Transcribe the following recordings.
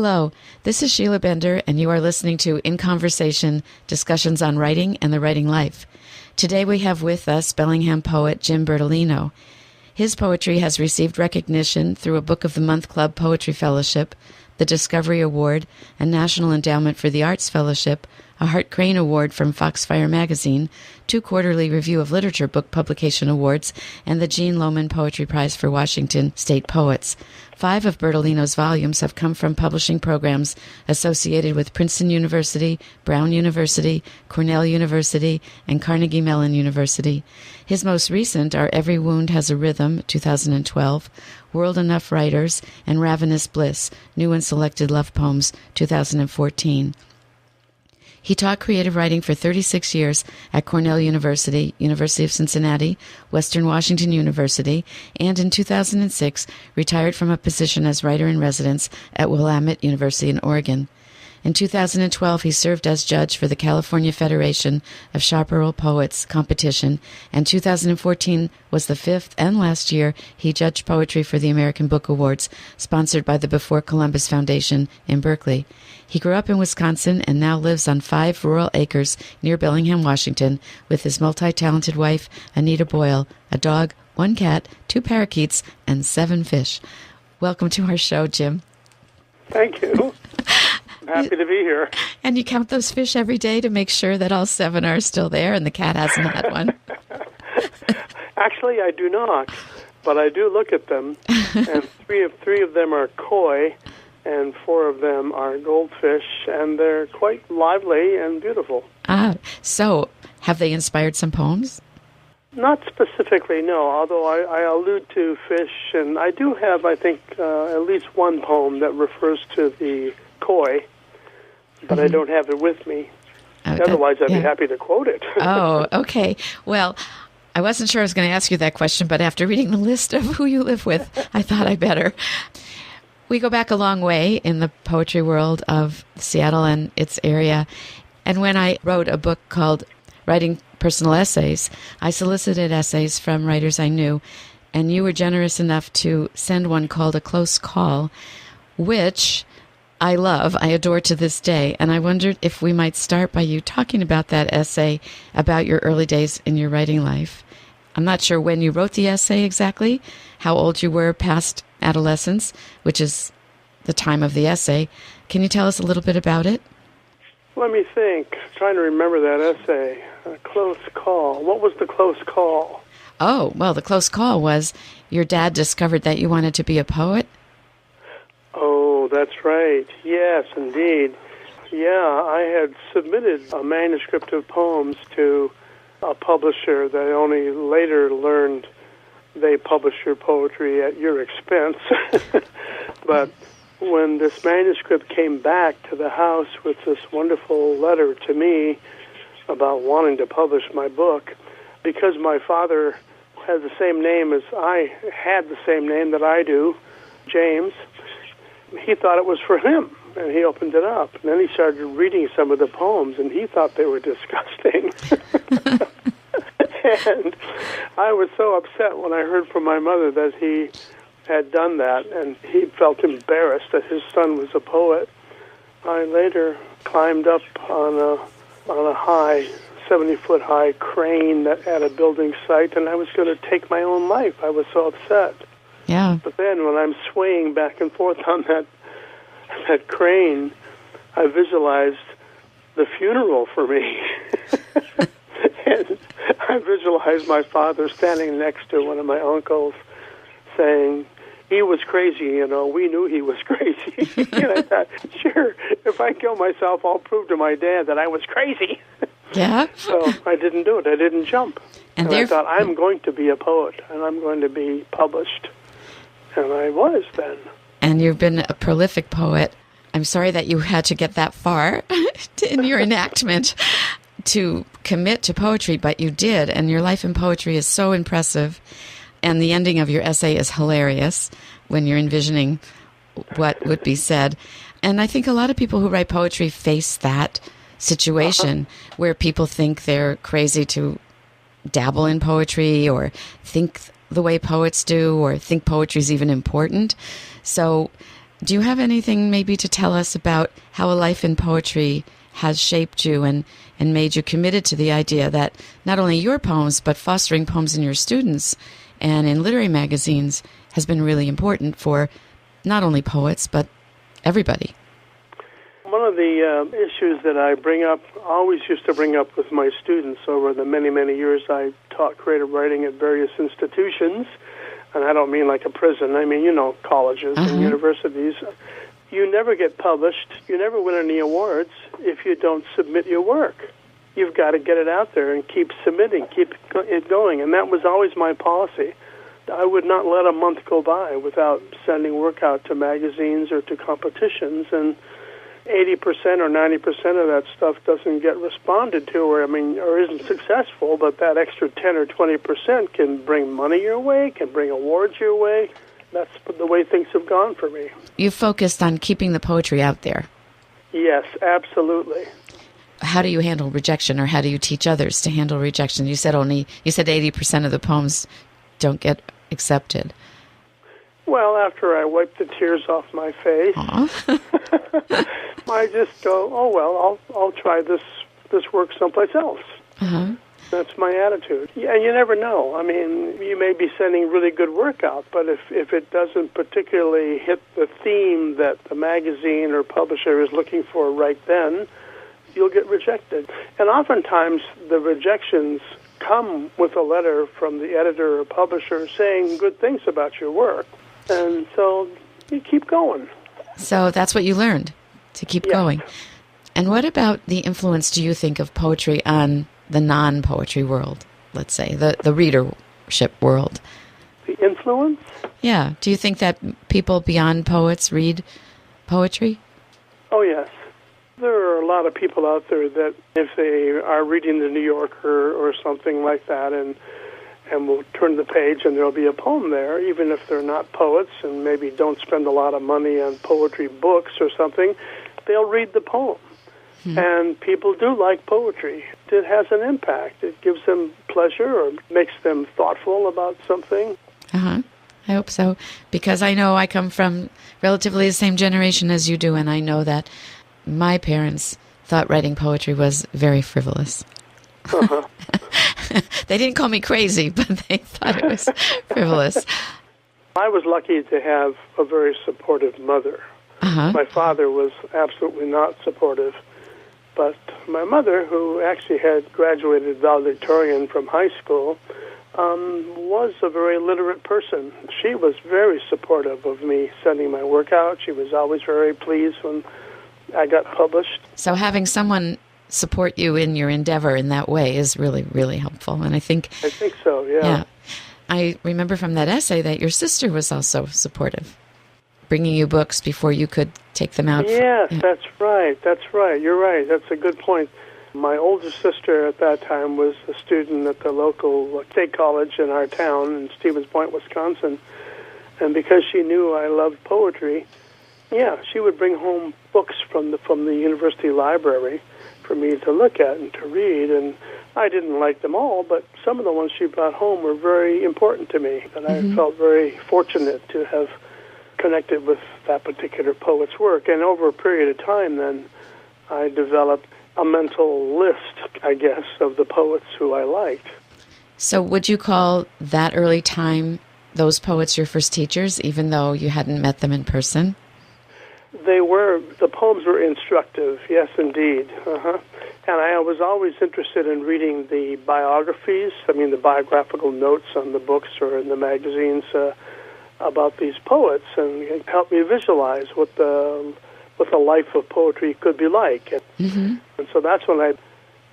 Hello, this is Sheila Bender, and you are listening to In Conversation, discussions on writing and the writing life. Today we have with us Bellingham poet Jim Bertolino. His poetry has received recognition through a Book of the Month Club Poetry Fellowship, the Discovery Award, a National Endowment for the Arts Fellowship, a Hart Crane Award from Foxfire Magazine, 2 quarterly Review of Literature Book Publication Awards, and the Jean Lohman Poetry Prize for Washington State Poets. 5 of Bertolino's volumes have come from publishing programs associated with Princeton University, Brown University, Cornell University, and Carnegie Mellon University. His most recent are Every Wound Has a Rhythm, 2012, World Enough Writers, and Ravenous Bliss, New and Selected Love Poems, 2014. He taught creative writing for 36 years at Cornell University, University of Cincinnati, Western Washington University, and in 2006 retired from a position as writer-in-residence at Willamette University in Oregon. In 2012, he served as judge for the California Federation of Chaparral Poets competition, and 2014 was the 5th and last year he judged poetry for the American Book Awards, sponsored by the Before Columbus Foundation in Berkeley. He grew up in Wisconsin and now lives on 5 rural acres near Bellingham, Washington, with his multi-talented wife, Anita Boyle, a dog, 1 cat, 2 parakeets, and 7 fish. Welcome to our show, Jim. Thank you. I'm happy to be here. And you count those fish every day to make sure that all 7 are still there and the cat hasn't had one? Actually, I do not, but I do look at them, and three of them are koi, and 4 of them are goldfish, and they're quite lively and beautiful. So have they inspired some poems? Not specifically, no, although I allude to fish, and I do have, I think, at least one poem that refers to the koi, but I don't have it with me. Otherwise, I'd be happy to quote it. Oh, okay. Well, I wasn't sure I was going to ask you that question, but after reading the list of who you live with, I thought I better. We go back a long way in the poetry world of Seattle and its area. And when I wrote a book called Writing Personal Essays, I solicited essays from writers I knew, and you were generous enough to send one called A Close Call, which I love, I adore to this day. And I wondered if we might start by you talking about that essay, about your early days in your writing life. I'm not sure when you wrote the essay exactly, how old you were past adolescence, which is the time of the essay. Can you tell us a little bit about it? Let me think. Trying to remember that essay. A close call. What was the close call? Oh, well, the close call was your dad discovered that you wanted to be a poet. Oh, that's right. Yes, indeed. Yeah, I had submitted a manuscript of poems to a publisher that I only later learned they publish your poetry at your expense. But when this manuscript came back to the house with this wonderful letter to me about wanting to publish my book, because my father has the same name as I had, the same name that I do, James, he thought it was for him, and he opened it up. And then he started reading some of the poems, and he thought they were disgusting. And I was so upset when I heard from my mother that he had done that, and he felt embarrassed that his son was a poet. I later climbed up on a high, 70-foot high crane that at a building site, and I was going to take my own life. I was so upset. Yeah. But then when I'm swaying back and forth on that crane, I visualized the funeral for me. And I visualized my father standing next to one of my uncles saying, he was crazy, you know, we knew he was crazy. And I thought, sure, if I kill myself, I'll prove to my dad that I was crazy. Yeah. So I didn't do it. I didn't jump. And I thought, I'm going to be a poet, and I'm going to be published. And I was then. And you've been a prolific poet. I'm sorry that you had to get that far in your enactment to commit to poetry, but you did, and your life in poetry is so impressive. And the ending of your essay is hilarious when you're envisioning what would be said. And I think a lot of people who write poetry face that situation where people think they're crazy to dabble in poetry or think the way poets do or think poetry is even important. So Do you have anything maybe to tell us about how a life in poetry has shaped you and made you committed to the idea that not only your poems, but fostering poems in your students and in literary magazines has been really important for not only poets, but everybody? One of the issues that I always used to bring up with my students over the many, many years I taught creative writing at various institutions, and I don't mean like a prison, I mean, colleges and universities. You never get published, you never win any awards if you don't submit your work. You've got to get it out there and keep submitting, keep it going, and that was always my policy. I would not let a month go by without sending work out to magazines or to competitions, and 80% or 90% of that stuff doesn't get responded to or isn't successful, but that extra 10 or 20% can bring money your way, can bring awards your way. That's the way things have gone for me. You focused on keeping the poetry out there. Yes, absolutely. How do you handle rejection, or how do you teach others to handle rejection? You said 80% of the poems don't get accepted. Well, after I wipe the tears off my face, I just go, oh, well, I'll try this work someplace else. Uh-huh. That's my attitude. And you never know. I mean, you may be sending really good work out, but if it doesn't particularly hit the theme that the magazine or publisher is looking for right then, you'll get rejected. And oftentimes the rejections come with a letter from the editor or publisher saying good things about your work. And so you keep going. So that's what you learned, to keep going. And what about the influence, do you think, of poetry on the non-poetry world, let's say, the readership world? The influence? Yeah. Do you think that people beyond poets read poetry? Oh, yes. There are a lot of people out there that if they are reading the New Yorker or something like that and we'll turn the page and there'll be a poem there, even if they're not poets and maybe don't spend a lot of money on poetry books or something, they'll read the poem. Mm-hmm. And people do like poetry. It has an impact. It gives them pleasure or makes them thoughtful about something. Uh-huh. I hope so, because I know I come from relatively the same generation as you do, and I know that my parents thought writing poetry was very frivolous. Uh-huh. They didn't call me crazy, but they thought it was frivolous. I was lucky to have a very supportive mother. Uh-huh. My father was absolutely not supportive. But my mother, who actually had graduated valedictorian from high school, was a very literate person. She was very supportive of me sending my work out. She was always very pleased when I got published. So having someone support you in your endeavor in that way is really, really helpful. And I think so, yeah. I remember from that essay that your sister was also supportive, bringing you books before you could take them out. Yes, that's right. You're right. That's a good point. My older sister at that time was a student at the local state college in our town in Stevens Point, Wisconsin. And because she knew I loved poetry, she would bring home books from the university library for me to look at and to read. And I didn't like them all, but some of the ones she brought home were very important to me. And I felt very fortunate to have connected with that particular poet's work. And over a period of time, then, I developed a mental list, I guess, of the poets who I liked. So would you call that early time, those poets, your first teachers, even though you hadn't met them in person? The poems were instructive, yes, indeed. Uh-huh. And I was always interested in reading the biographies, the biographical notes on the books or in the magazines about these poets, and it helped me visualize what the life of poetry could be like. And so that's when I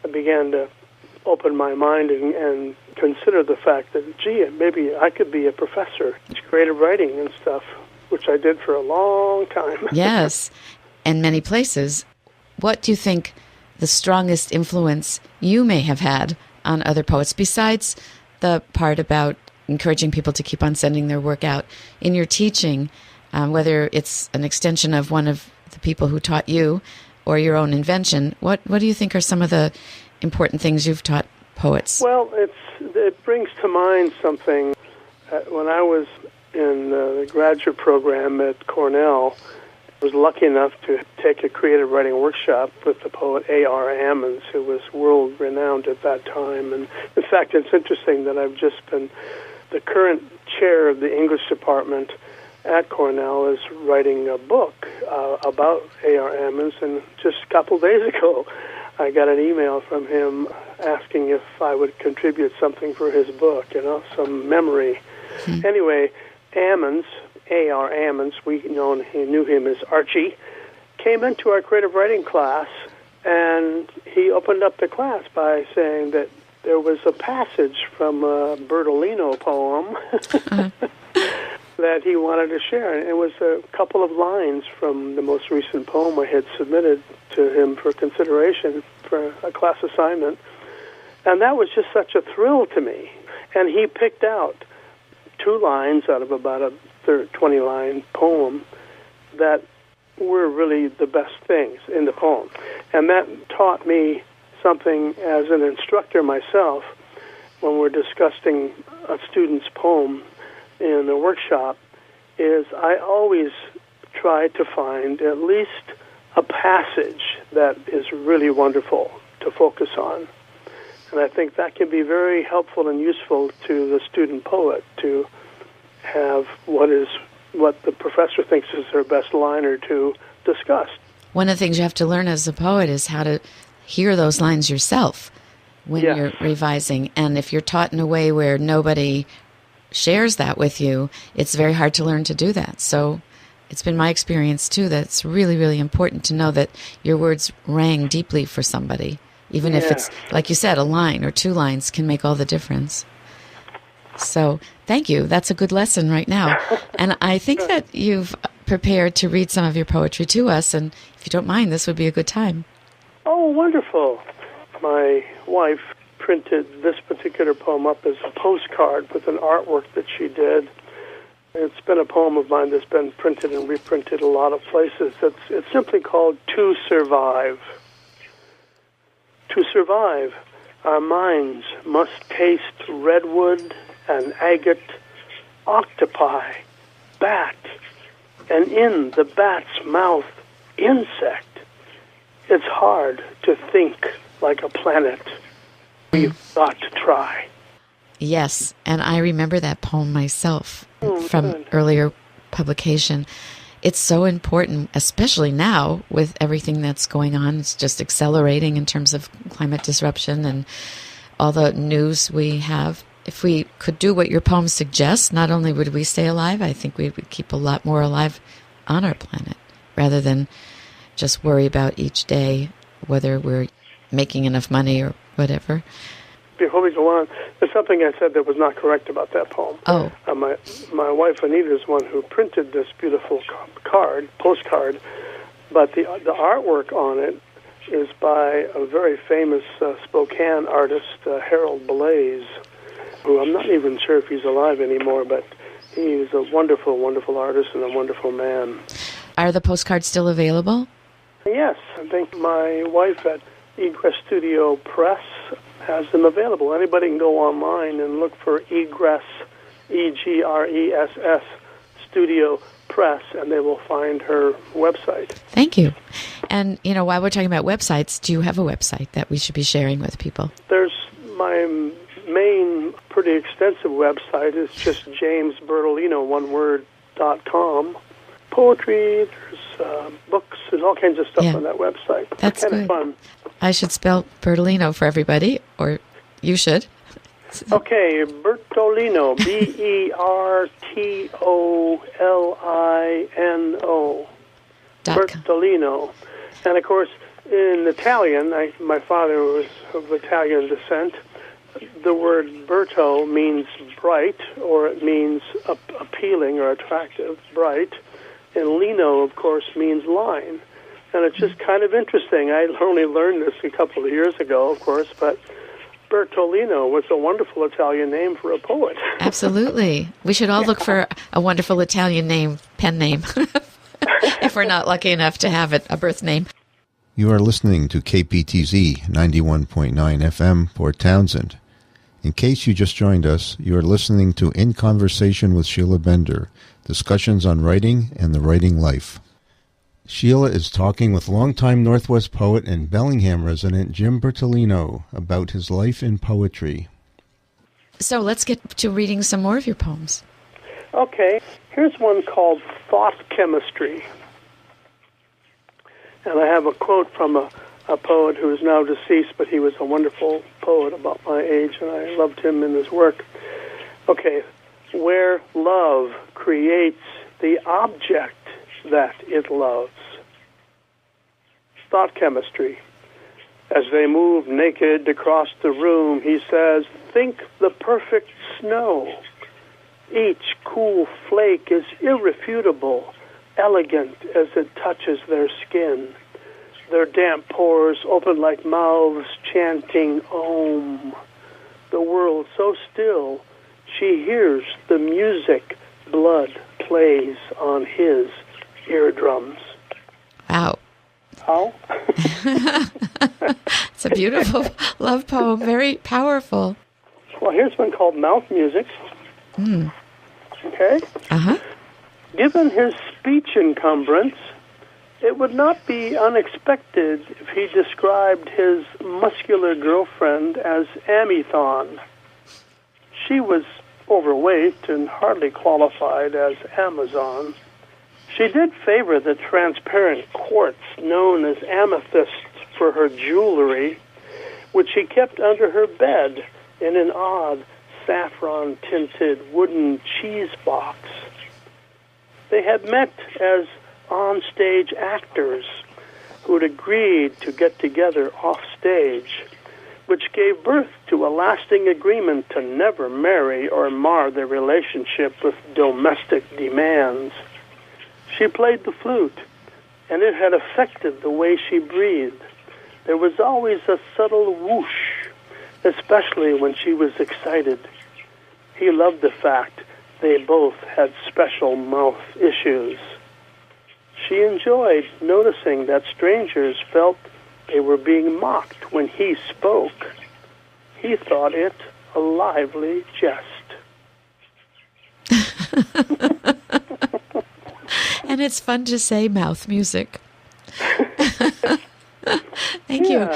began to open my mind and consider the fact that, maybe I could be a professor of creative writing and stuff, which I did for a long time. Yes, and many places. What do you think the strongest influence you may have had on other poets, besides the part about encouraging people to keep on sending their work out in your teaching, whether it's an extension of one of the people who taught you or your own invention? What do you think are some of the important things you've taught poets? Well, it brings to mind something. When I was in the graduate program at Cornell. I was lucky enough to take a creative writing workshop with the poet A.R. Ammons, who was world-renowned at that time. And in fact, it's interesting that I've just been the current chair of the English department at Cornell is writing a book about A.R. Ammons, and just a couple days ago I got an email from him asking if I would contribute something for his book, some memory. Anyway, Ammons, A.R. Ammons, we knew him as Archie, came into our creative writing class, and he opened up the class by saying that there was a passage from a Bertolino poem that he wanted to share. And it was a couple of lines from the most recent poem I had submitted to him for consideration for a class assignment. And that was just such a thrill to me. And he picked out 2 lines out of about a 20-line poem that were really the best things in the poem. And that taught me something as an instructor myself when we're discussing a student's poem in a workshop, is I always try to find at least a passage that is really wonderful to focus on. And I think that can be very helpful and useful to the student poet to have what the professor thinks is their best line or two discussed. One of the things you have to learn as a poet is how to hear those lines yourself when you're revising. And if you're taught in a way where nobody shares that with you, it's very hard to learn to do that. So it's been my experience, too, that it's really, really important to know that your words rang deeply for somebody. Even if it's, like you said, a line or 2 lines can make all the difference. So thank you. That's a good lesson right now. And I think that you've prepared to read some of your poetry to us. And if you don't mind, this would be a good time. Oh, wonderful. My wife printed this particular poem up as a postcard with an artwork that she did. It's been a poem of mine that's been printed and reprinted a lot of places. It's simply called To Survive. To survive, our minds must taste redwood and agate, octopi, bat, and in the bat's mouth, insect. It's hard to think like a planet. We've got to try. Yes, and I remember that poem myself from earlier publication. It's so important, especially now with everything that's going on. It's just accelerating in terms of climate disruption and all the news we have. If we could do what your poem suggests, not only would we stay alive, I think we would keep a lot more alive on our planet rather than just worry about each day whether we're making enough money or whatever. Before we go on, there's something I said that was not correct about that poem. Oh. My wife Anita is one who printed this beautiful postcard, but the artwork on it is by a very famous Spokane artist, Harold Blaze, who I'm not even sure if he's alive anymore, but he's a wonderful, wonderful artist and a wonderful man. Are the postcards still available? Yes, I think my wife at Egress Studio Press has them available. Anybody can go online and look for Egress, E-G-R-E-S-S, Studio Press, and they will find her website. Thank you. And, while we're talking about websites, do you have a website that we should be sharing with people? There's my main, pretty extensive website is just James Bertolino, oneword.com. Poetry, there's books, there's all kinds of stuff on that website. That's kind good. of fun. I should spell Bertolino for everybody, or you should. Okay, Bertolino, Bertolino. Bertolino. And of course, in Italian, my father was of Italian descent. The word Berto means bright, or it means appealing or attractive, bright. And lino, of course, means line. And it's just kind of interesting. I only learned this a couple of years ago, of course, but Bertolino was a wonderful Italian name for a poet. Absolutely. We should all look for a wonderful Italian name, pen name, if we're not lucky enough to have it, a birth name. You are listening to KPTZ 91.9 FM, Port Townsend. In case you just joined us, you are listening to In Conversation with Sheila Bender, discussions on writing and the writing life. Sheila is talking with longtime Northwest poet and Bellingham resident Jim Bertolino about his life in poetry. So let's get to reading some more of your poems. Okay, here's one called Thought Chemistry. And I have a quote from a poet who is now deceased, but he was a wonderful poet about my age, and I loved him in his work. Okay, where love creates the object that it loves. Thought Chemistry. As they move naked across the room, he says, think the perfect snow. Each cool flake is irrefutable, elegant as it touches their skin. Their damp pores open like mouths chanting Om. The world so still, she hears the music blood plays on his eardrums. Wow. How? It's a beautiful love poem, very powerful. Well, here's one called Mouth Music. Okay? Uh-huh. Given his speech encumbrance, it would not be unexpected if he described his muscular girlfriend as Amethon. She was overweight and hardly qualified as Amazon. She did favor the transparent quartz known as amethyst for her jewelry, which she kept under her bed in an odd saffron-tinted wooden cheese box. They had met as on-stage actors who had agreed to get together off-stage, which gave birth to a lasting agreement to never marry or mar their relationship with domestic demands. She played the flute, and it had affected the way she breathed. There was always a subtle whoosh, especially when she was excited. He loved the fact they both had special mouth issues. She enjoyed noticing that strangers felt they were being mocked when he spoke. He thought it a lively jest. And it's fun to say mouth music. Thank you.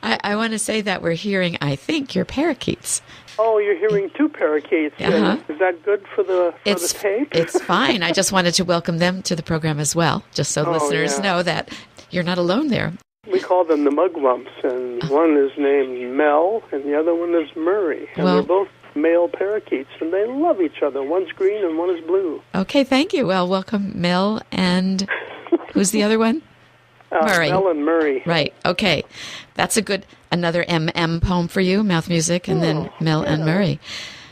I want to say that we're hearing, I think, your parakeets. Oh, you're hearing two parakeets. Uh-huh. Is that good for the tape? It's fine. I just wanted to welcome them to the program as well, just so listeners know that you're not alone there. We call them the mugwumps, and one is named Mel, and the other one is Murray. And they're both male parakeets, and they love each other. One's green and one is blue. Okay, thank you. Well, welcome, Mel, and who's the other one? Murray. Mel and Murray. Right, okay. That's another MM poem for you, mouth music, and then Mel and Murray.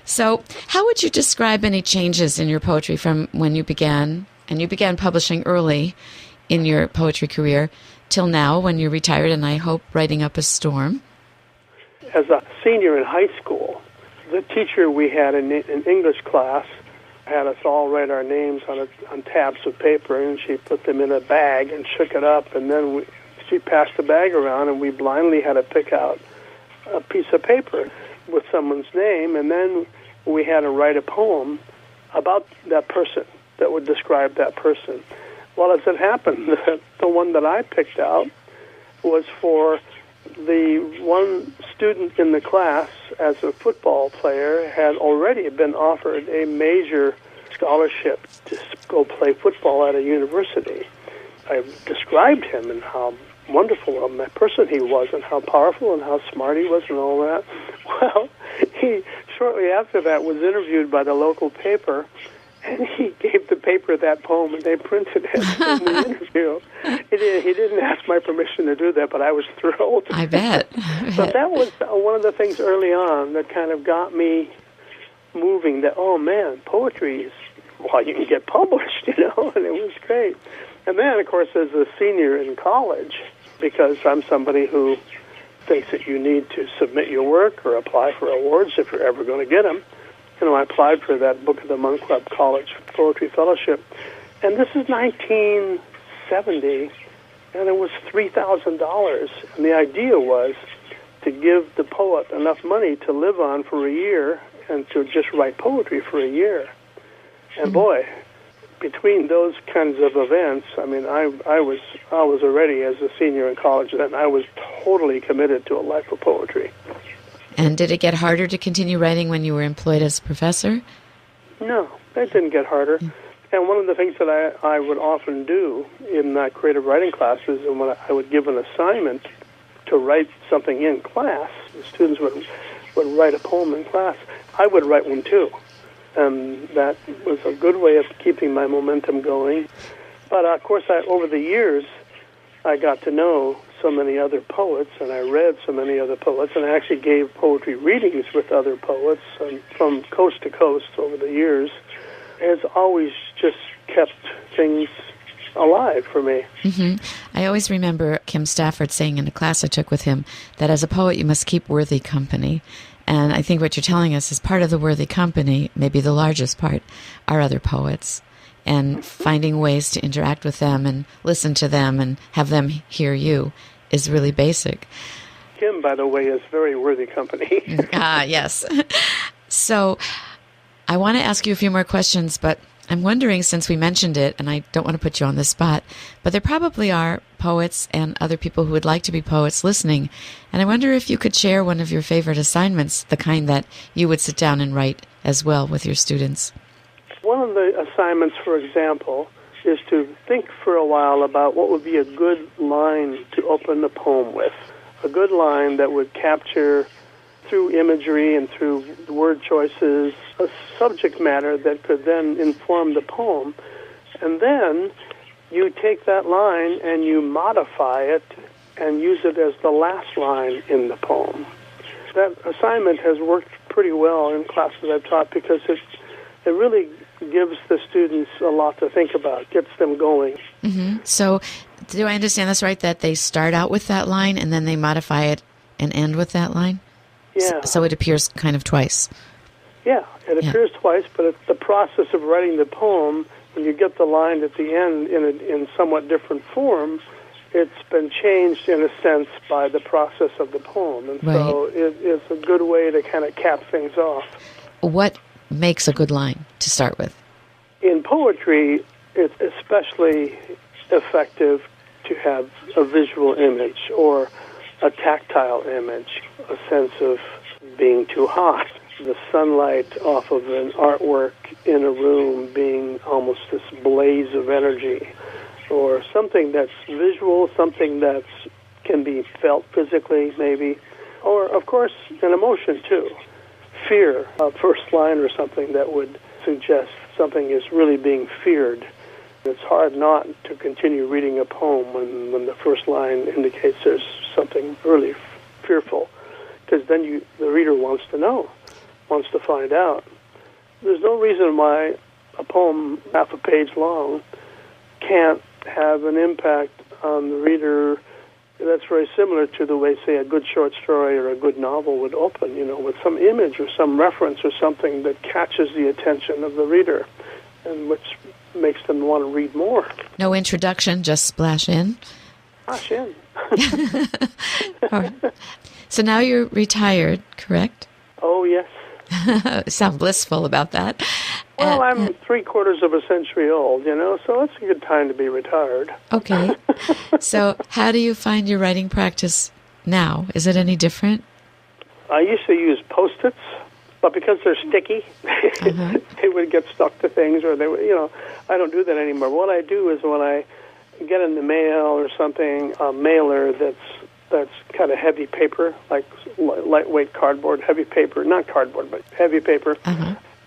So how would you describe any changes in your poetry from when you began, and you began publishing early in your poetry career, till now when you retired and I hope writing up a storm? As a senior in high school, the teacher we had in English class had us all write our names on tabs of paper, and she put them in a bag and shook it up, and then she passed the bag around, and we blindly had to pick out a piece of paper with someone's name, and then we had to write a poem about that person that would describe that person. Well, as it happened, the one that I picked out was for the one student in the class as a football player had already been offered a major scholarship to go play football at a university. I described him and how wonderful a person he was and how powerful and how smart he was and all that. Well, he shortly after that was interviewed by the local paper, and he gave the paper that poem, and they printed it in the interview. He didn't ask my permission to do that, but I was thrilled. I bet. So that was one of the things early on that kind of got me moving, that, oh, man, poetry is, well, you can get published, and it was great. And then, of course, as a senior in college, because I'm somebody who thinks that you need to submit your work or apply for awards if you're ever going to get them, I applied for that Book of the Month Club College Poetry Fellowship. And this is 1970, and it was $3,000. And the idea was to give the poet enough money to live on for a year and to just write poetry for a year. And boy, between those kinds of events, I mean, I was already, as a senior in college then, I was totally committed to a life of poetry. And did it get harder to continue writing when you were employed as a professor? No, it didn't get harder. And one of the things that I would often do in my creative writing classes, and when I would give an assignment to write something in class, the students would write a poem in class, I would write one too. And that was a good way of keeping my momentum going. But of course, over the years, I got to know so many other poets, and I read so many other poets, and I actually gave poetry readings with other poets from coast to coast over the years. It's always just kept things alive for me. Mm-hmm. I always remember Kim Stafford saying in a class I took with him that as a poet you must keep worthy company. And I think what you're telling us is part of the worthy company, maybe the largest part, are other poets. And finding ways to interact with them and listen to them and have them hear you is really basic. Kim, by the way, is very worthy company. Yes. So I want to ask you a few more questions, but I'm wondering, since we mentioned it, and I don't want to put you on the spot, but there probably are poets and other people who would like to be poets listening, and I wonder if you could share one of your favorite assignments, the kind that you would sit down and write as well with your students. One of the assignments, for example, is to think for a while about what would be a good line to open the poem with, a good line that would capture, through imagery and through word choices, a subject matter that could then inform the poem. And then you take that line and you modify it and use it as the last line in the poem. That assignment has worked pretty well in classes I've taught because it really gives the students a lot to think about, gets them going. Mm-hmm. So do I understand this right, that they start out with that line and then they modify it and end with that line? Yeah. So it appears kind of twice. Yeah, it appears twice, but it's the process of writing the poem, when you get the line at the end in somewhat different form, it's been changed in a sense by the process of the poem. And so it's a good way to kind of cap things off. What makes a good line to start with? In poetry, it's especially effective to have a visual image or a tactile image, a sense of being too hot, the sunlight off of an artwork in a room being almost this blaze of energy, or something that's visual, something that can be felt physically maybe, or of course an emotion too. Fear, a first line or something that would suggest something is really being feared. It's hard not to continue reading a poem when the first line indicates there's something really fearful, because then the reader wants to know, wants to find out. There's no reason why a poem half a page long can't have an impact on the reader that's very similar to the way, say, a good short story or a good novel would open, with some image or some reference or something that catches the attention of the reader and which makes them want to read more. No introduction, just splash in? Splash in. So now you're retired, correct? Oh, yes. Sound blissful about that. Well, I'm 3/4 of a century old, so it's a good time to be retired. Okay. So how do you find your writing practice now? Is it any different? I used to use Post-its, but because they're sticky, they would get stuck to things, or they would, I don't do that anymore. What I do is when I get in the mail or something, a mailer that's kind of heavy paper, like lightweight cardboard, heavy paper, not cardboard, but heavy paper,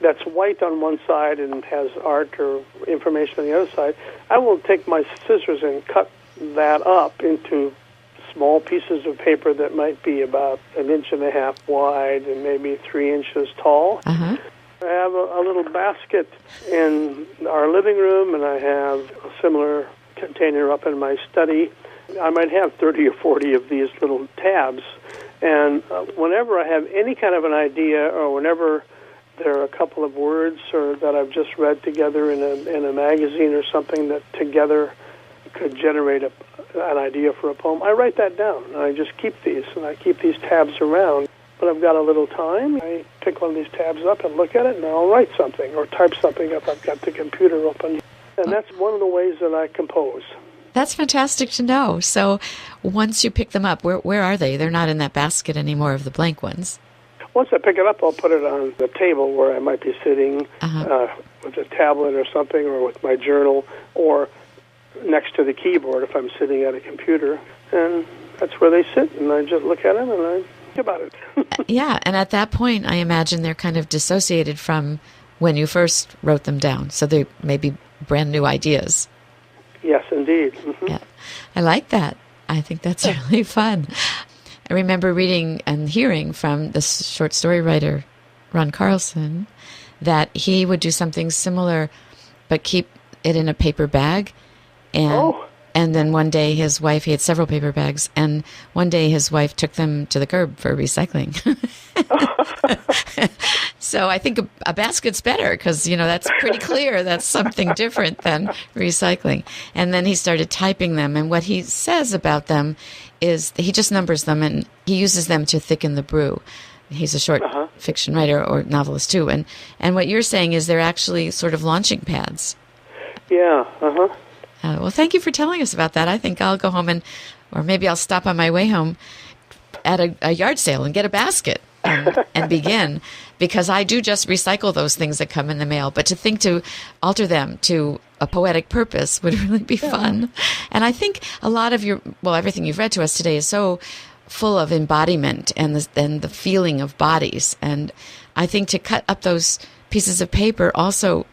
that's white on one side and has art or information on the other side, I will take my scissors and cut that up into small pieces of paper that might be about 1.5 inches wide and maybe 3 inches tall. I have a little basket in our living room, and I have a similar container up in my study. I might have 30 or 40 of these little tabs, and whenever I have any kind of an idea, or whenever there are a couple of words or that I've just read together in a magazine or something that together could generate an idea for a poem, I write that down. And I just keep these, and I keep these tabs around. When I've got a little time, I pick one of these tabs up and look at it, and I'll write something or type something if I've got the computer open. And that's one of the ways that I compose. That's fantastic to know. So once you pick them up, where are they? They're not in that basket anymore of the blank ones. Once I pick it up, I'll put it on the table where I might be sitting with a tablet or something, or with my journal, or next to the keyboard if I'm sitting at a computer. And that's where they sit, and I just look at them and I think about it. Yeah, and at that point, I imagine they're kind of dissociated from when you first wrote them down. So they may be brand new ideas. Yes, indeed. Mm-hmm. Yeah, I like that. I think that's really fun. I remember reading and hearing from the short story writer, Ron Carlson, that he would do something similar, but keep it in a paper bag. And then one day his wife, he had several paper bags, and one day his wife took them to the curb for recycling. So I think a basket's better because, that's pretty clear. That's something different than recycling. And then he started typing them. And what he says about them is he just numbers them and he uses them to thicken the brew. He's a short fiction writer or novelist too. And what you're saying is they're actually sort of launching pads. Yeah, well, thank you for telling us about that. I think I'll go home or maybe I'll stop on my way home at a yard sale and get a basket and begin, because I do just recycle those things that come in the mail. But to think to alter them to a poetic purpose would really be fun. And I think a lot of everything you've read to us today is so full of embodiment and the feeling of bodies. And I think to cut up those pieces of paper also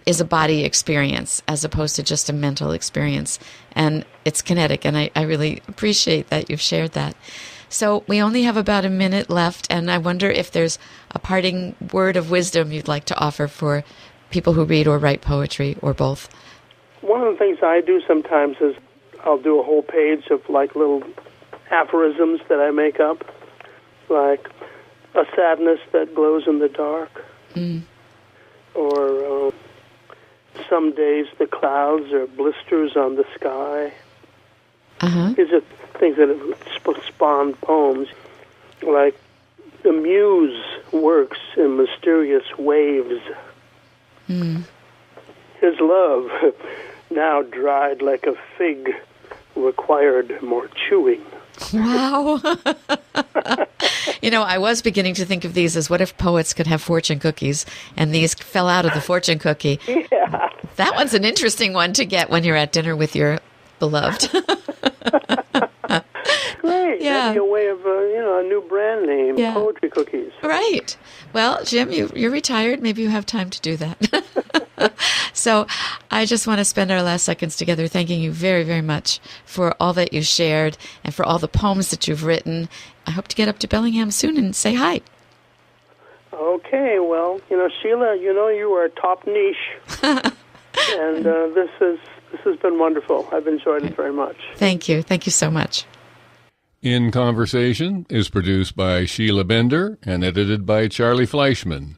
is a body experience as opposed to just a mental experience. And it's kinetic, and I really appreciate that you've shared that. So we only have about a minute left, and I wonder if there's a parting word of wisdom you'd like to offer for people who read or write poetry, or both. One of the things I do sometimes is I'll do a whole page of little aphorisms that I make up, like a sadness that glows in the dark, or some days the clouds are blisters on the sky. These are things that have spawned poems, like the muse works in mysterious waves. His love, now dried like a fig, required more chewing. Wow. I was beginning to think of these as what if poets could have fortune cookies, and these fell out of the fortune cookie. Yeah. That one's an interesting one to get when you're at dinner with your beloved. Great. Yeah. That'd be a way of, a new brand name, Poetry Cookies. Right. Well, Jim, you're retired. Maybe you have time to do that. So I just want to spend our last seconds together thanking you very, very much for all that you shared and for all the poems that you've written. I hope to get up to Bellingham soon and say hi. Okay. Well, Sheila, you are top niche. And this has been wonderful. I've enjoyed it very much. Thank you. Thank you so much. In Conversation is produced by Sheila Bender and edited by Charlie Fleischman.